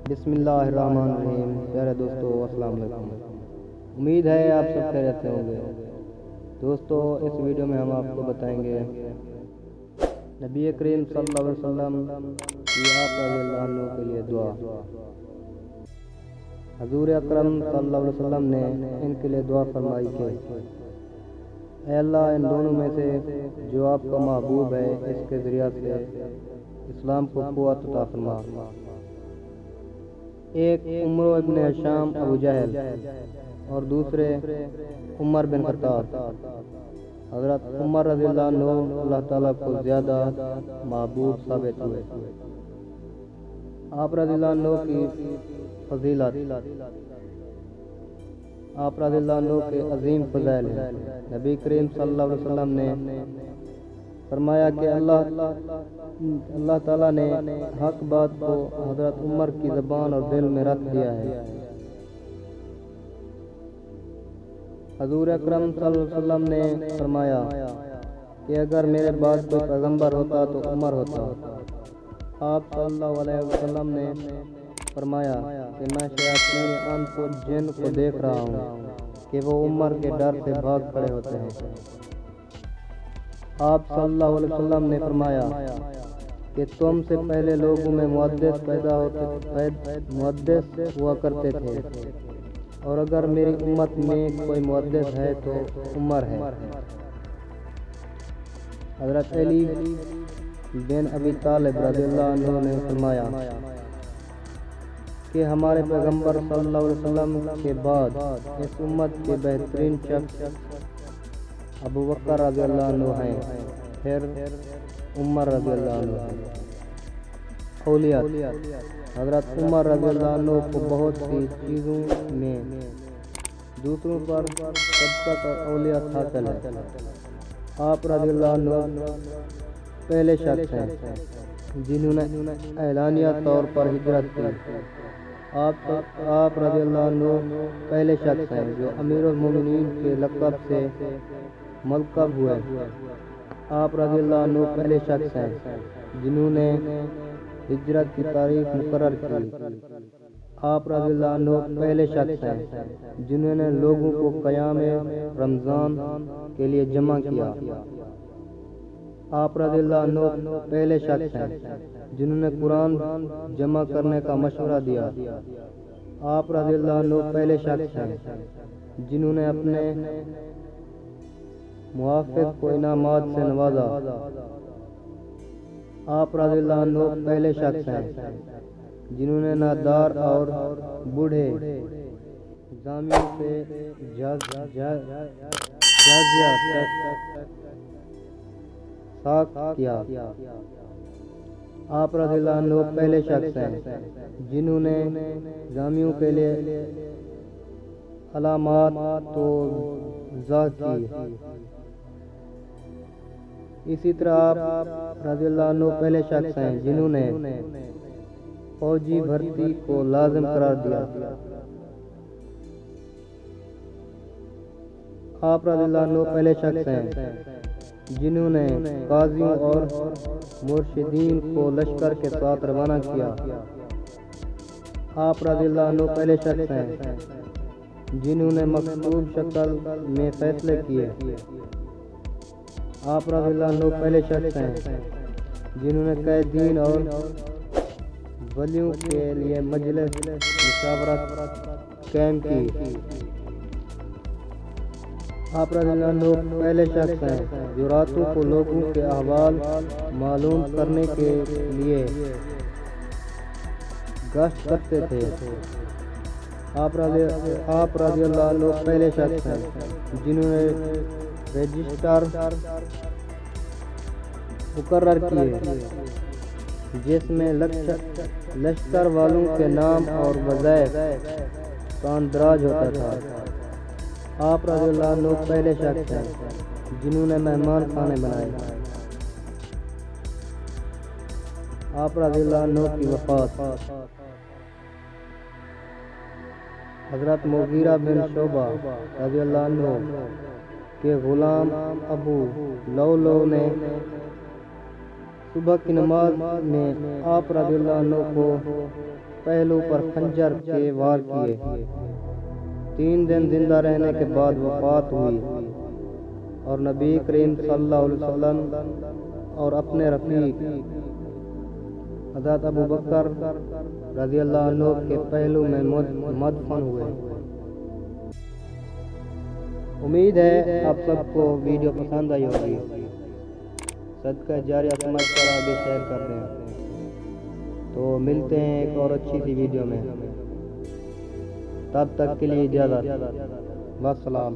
بسم اللہ الرحمن الرحیم۔ پیارے دوستو السلام علیکم، امید ہے آپ سب خیریت سے ہوں گے۔ دوستو اس ویڈیو میں ہم آپ کو بتائیں گے نبی کریم صلی اللہ علیہ وسلم کی آپ رضی اللہ عنہ کے لیے دعا۔ حضور اکرم صلی اللہ علیہ وسلم نے ان کے لیے دعا فرمائی کہ اے اللہ، ان دونوں میں سے جو آپ کا محبوب ہے اس کے ذریعہ سے اسلام کو قوت عطا فرما۔ ایک عمرو ابن ہشام ابو جہل اور دوسرے عمر بن خطاب۔ حضرت عمر رضی اللہ عنہ اللہ تعالیٰ کو زیادہ محبوب ثابت ہوئے۔ آپ رضی اللہ عنہ کی فضیلت، آپ رضی اللہ عنہ کے عظیم فضائل ہیں۔ نبی کریم صلی اللہ علیہ وسلم نے فرمایا کہ اللہ تعالیٰ نے حق بات کو حضرت عمر کی زبان اور دل میں رکھ دیا ہے۔ حضور اکرم صلی اللہ علیہ وسلم نے فرمایا کہ اگر میرے بعد کوئی پیغمبر ہوتا تو عمر ہوتا۔ آپ صلی اللہ علیہ وسلم نے فرمایا کہ میں شیاطین انس و جن کو دیکھ رہا ہوں کہ وہ عمر کے ڈر سے بھاگ کھڑے ہوتے ہیں۔ آپ صلی اللہ علیہ وسلم نے فرمایا کہ تم سے پہلے لوگوں میں محدث ہوا کرتے تھے، اور اگر میری امت میں کوئی محدث ہے تو عمر ہے۔ حضرت علی بن ابی طالب رضی اللہ عنہ نے فرمایا کہ ہمارے پیغمبر صلی اللہ علیہ وسلم کے بعد اس امت کے بہترین شخص ابو بکر رضی اللہ عنہ ہیں، پھر عمر رضی اللہ عنہ ہیں۔ اولیت، حضرت عمر رضی اللہ عنہ کو بہت سی چیزوں میں دوسروں پر سبقت اور اولیت حاصل ہے۔ آپ رضی اللہ عنہ پہلے شخص ہیں جنہوں نے اعلانیہ طور پر ہجرت کی۔ آپ رضی اللہ عنہ پہلے شخص ہیں جو امیر المومنین کے لقب سے ملقب ہوئے۔ آپ رضی اللہ عنہ پہلے شخص ہیں جنہوں نے ہجرت کی تاریخ مقرر کی۔ آپ رضی اللہ عنہ پہلے شخص ہیں جنہوں نے لوگوں کو قیام رمضان کے لیے جمع کیا۔ آپ رضی اللہ عنہ پہلے شخص ہیں جنہوں نے قرآن جمع کرنے کا مشورہ دیا۔ آپ رضی اللہ عنہ پہلے شخص ہیں جنہوں نے اپنے محافظ کو انعامات سے نوازا۔ آپ رضی اللہ عنہ پہلے شخص ہیں جنہوں نے نادار اور بوڑھے زامیوں سے جزیہ ساخت کیا۔ آپ رضی اللہ عنہ پہلے شخص ہیں جنہوں نے زامیوں کے لیے علامات توزیع کی۔ اسی طرح آپ رضی اللہ عنہ پہلے شخص ہیں جنہوں نے فوجی بھرتی کو لازم قرار دیا۔ آپ رضی اللہ عنہ پہلے شخص ہیں جنہوں نے قاضیوں اور مرشدین کو لشکر کے ساتھ روانہ کیا۔ آپ رضی اللہ عنہ پہلے شخص ہیں جنہوں نے مکتوب شکل میں فیصلے کیے۔ آپ رضی اللہ عنہ پہلے شخص ہیں جنہوں نے قیدین اور ولیوں کے لیے مجلس مشاورت قائم کی۔ آپ رضی اللہ عنہ پہلے شخص ہیں جو راتوں کو لوگوں کے احوال معلوم کرنے کے لیے گشت کرتے تھے۔ آپ رضی اللہ عنہ پہلے شخص ہیں جنہوں نے رجسٹر مقرر کیے جس میں لشکر والوں کے نام اور وظائف کا اندراج ہوتا تھا۔ آپ رضی اللہ عنہ پہلے شخص ہیں جنہوں نے مہمان خانے بنائے۔ آپ رضی اللہ عنہ کی وفات، حضرت مغیرہ بن شعبہ رضی اللہ عنہ کے غلام ابو لؤلؤ نے صبح کی نماز میں آپ رضی اللہ عنہ کو پہلو پر خنجر کے وار کیے، 3 دن زندہ رہنے کے بعد وفات ہوئی، اور نبی کریم صلی اللہ علیہ وسلم اور اپنے رفیق حضرت ابو بکر رضی اللہ عنہ کے پہلو میں مدفن ہوئے۔ امید ہے آپ سب کو ویڈیو پسند آئی ہوگی، صدقہ جاریہ سمجھ کر آگے شیئر کر دیں۔ تو ملتے ہیں ایک اور اچھی سی ویڈیو میں، تب تک کے لیے اجازت، والسلام۔